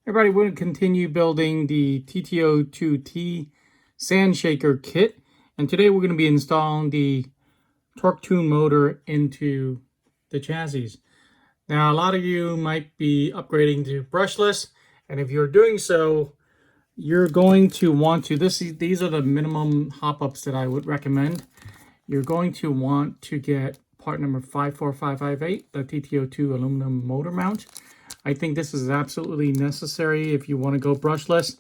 Everybody, we're going to continue building the TT-02T sand shaker kit, and today we're going to be installing the torque tune motor into the chassis. Now, a lot of you might be upgrading to brushless, and if you're doing so, you're going to want to, these are the minimum hop-ups that I would recommend. You're going to want to get part number 54558, the TT-02 aluminum motor mount. I think this is absolutely necessary if you want to go brushless.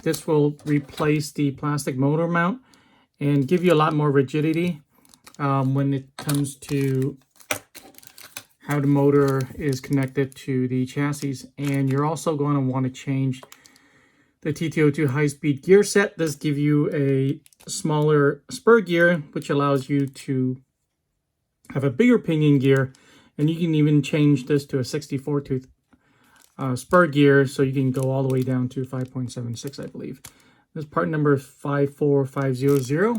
This will replace the plastic motor mount and give you a lot more rigidity when it comes to how the motor is connected to the chassis. And you're also going to want to change the TT-02 high-speed gear set. This gives you a smaller spur gear, which allows you to have a bigger pinion gear, and you can even change this to a 64-tooth spur gear, so you can go all the way down to 5.76, I believe. This part number is 54500. All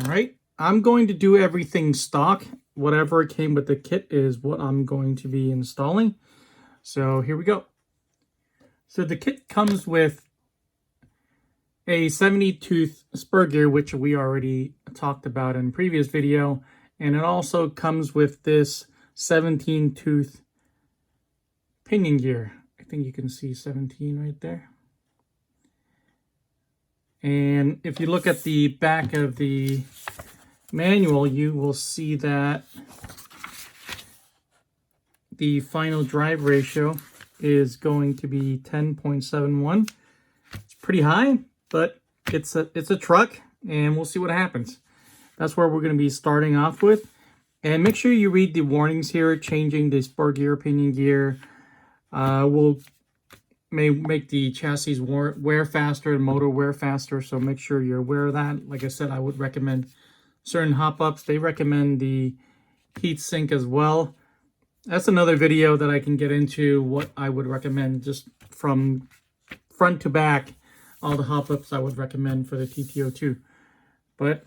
right, I'm going to do everything stock. Whatever came with the kit is what I'm going to be installing. So here we go. So the kit comes with a 70-tooth spur gear, which we already talked about in a previous video. And it also comes with this 17-tooth pinion gear. I think you can see 17 right there. And if you look at the back of the manual, you will see that the final drive ratio is going to be 10.71. It's pretty high, but it's a truck, and we'll see what happens. That's where we're going to be starting off with. And make sure you read the warnings here. Changing the spur gear, pinion gear may make the chassis wear faster and motor wear faster, so make sure you're aware of that. Like I said, I would recommend certain hop-ups. They recommend the heat sink as well. That's another video that I can get into what I would recommend, just from front to back, all the hop-ups I would recommend for the TT-02. But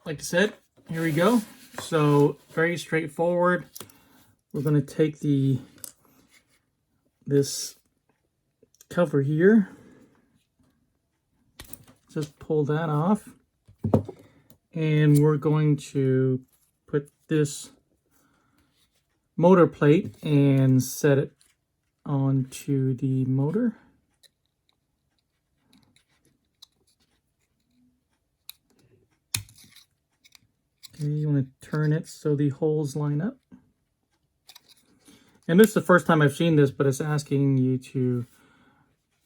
like I said, here we go. So very straightforward. We're going to take this cover here, just pull that off, and we're going to put this motor plate and set it onto the motor. Okay, you want to turn it so the holes line up. And this is the first time I've seen this, but it's asking you to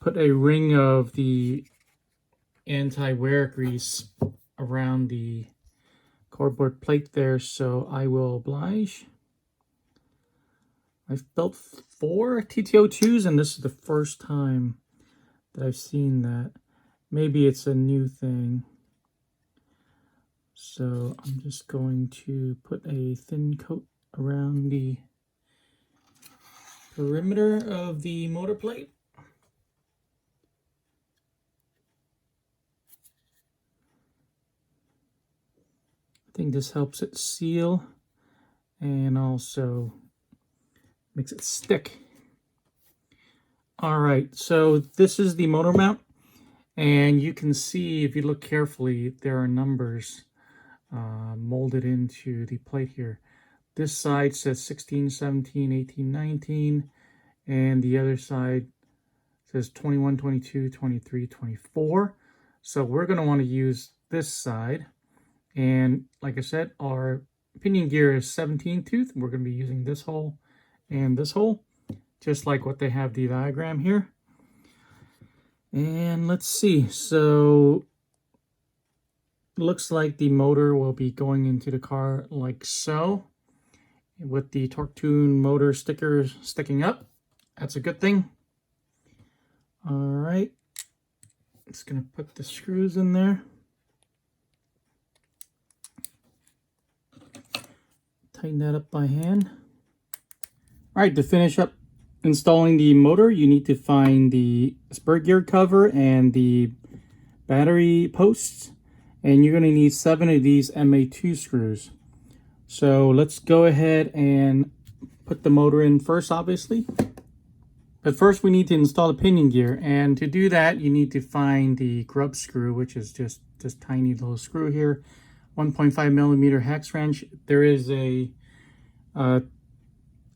put a ring of the anti-wear grease around the cardboard plate there, so I will oblige. I've built 4 TT-02s, and this is the first time that I've seen that. Maybe it's a new thing. So I'm just going to put a thin coat around the perimeter of the motor plate. I think this helps it seal and also makes it stick. All right, so this is the motor mount, and you can see, if you look carefully, there are numbers molded into the plate here. This side says 16, 17, 18, 19, and the other side says 21, 22, 23, 24. So we're going to want to use this side. And like I said, our pinion gear is 17 tooth. We're going to be using this hole and this hole, just like what they have the diagram here. And let's see. So it looks like the motor will be going into the car like so, with the torque tune motor stickers sticking up. That's a good thing. All right, just gonna put the screws in there. Tighten that up by hand. All right, to finish up installing the motor, you need to find the spur gear cover and the battery posts, and you're gonna need 7 of these MA2 screws. So let's go ahead and put the motor in first, obviously. But first we need to install the pinion gear, and to do that you need to find the grub screw, which is just this tiny little screw here, 1.5 millimeter hex wrench. There is a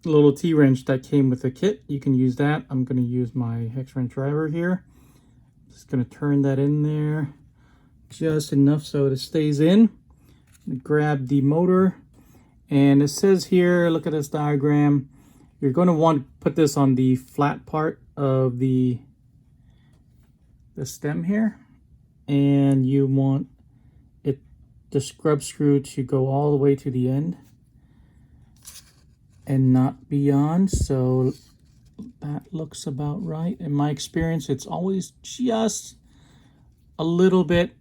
little T-wrench that came with the kit. You can use that. I'm going to use my hex wrench driver here. Just going to turn that in there just enough so it stays in. Grab the motor, and it says here, look at this diagram, you're going to want to put this on the flat part of the stem here, and you want the scrub screw to go all the way to the end and not beyond. So that looks about right. In my experience, it's always just a little bit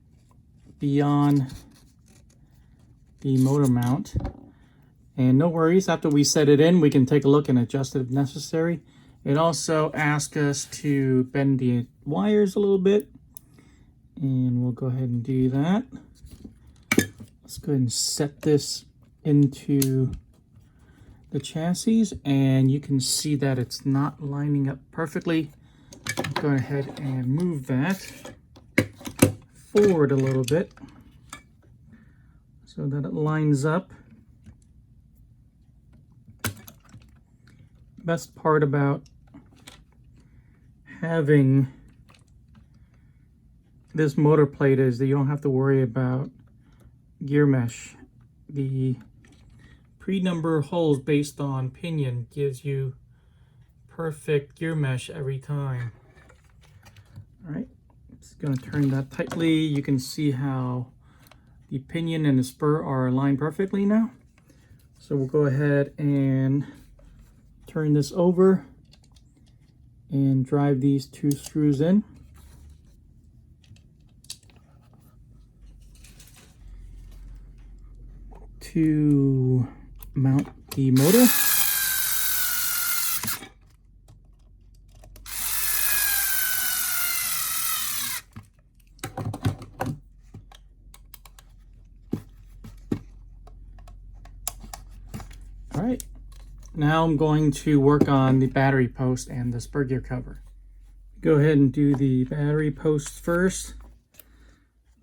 beyond the motor mount. And no worries, after we set it in, we can take a look and adjust it if necessary. It also asks us to bend the wires a little bit, and we'll go ahead and do that. Let's go ahead and set this into the chassis, and you can see that it's not lining up perfectly. Go ahead and move that forward a little bit so that it lines up. Best part about having this motor plate is that you don't have to worry about gear mesh. The pre-number holes based on pinion gives you perfect gear mesh every time. All right, just going to turn that tightly. You can see how the pinion and the spur are aligned perfectly now. So we'll go ahead and turn this over and drive these two screws in. To mount the motor. All right, now I'm going to work on the battery post and the spur gear cover. Go ahead and do the battery posts first.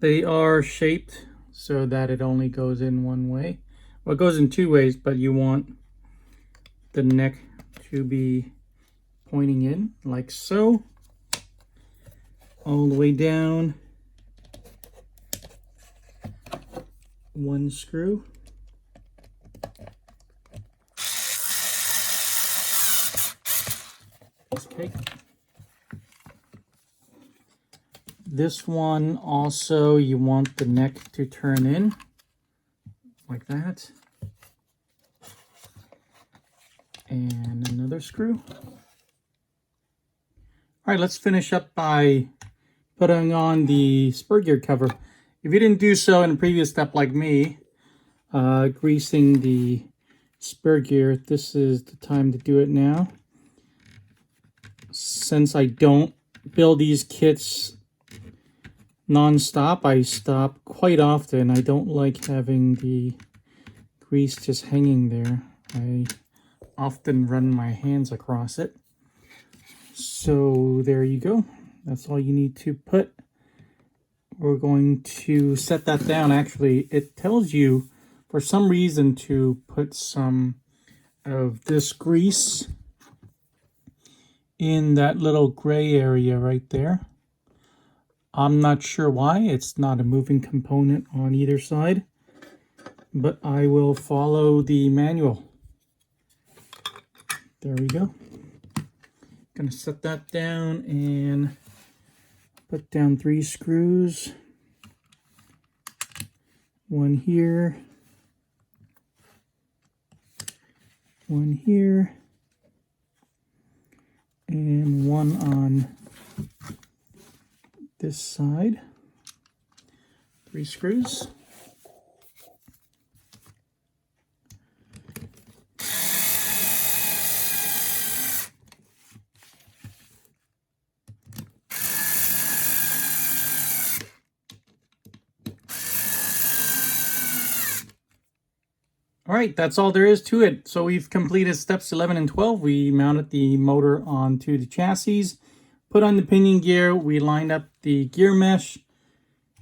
They are shaped so that it only goes in one way. Well, it goes in two ways, but you want the neck to be pointing in like so, all the way down. One screw. Okay. This one also, you want the neck to turn in like that. And another screw. All right, let's finish up by putting on the spur gear cover. If you didn't do so in a previous step like me, greasing the spur gear, this is the time to do it now. Since I don't build these kits non-stop, I stop quite often. I don't like having the grease just hanging there. I often run my hands across it. So there you go. That's all you need to put. We're going to set that down. Actually, it tells you for some reason to put some of this grease in that little gray area right there. I'm not sure why. It's not a moving component on either side, but I will follow the manual. There we go. Gonna set that down and put down 3 screws. One here, one here, and one on this side. 3 screws. All right, that's all there is to it. So we've completed steps 11 and 12. We mounted the motor onto the chassis, put on the pinion gear, we lined up the gear mesh.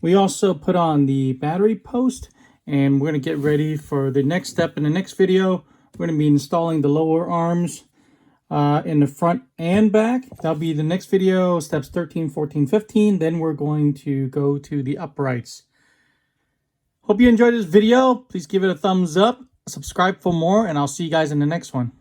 We also put on the battery post, and we're going to get ready for the next step. In the next video, we're going to be installing the lower arms in the front and back. That'll be the next video, steps 13, 14, 15. Then we're going to go to the uprights. Hope you enjoyed this video. Please give it a thumbs up, subscribe for more, and I'll see you guys in the next one.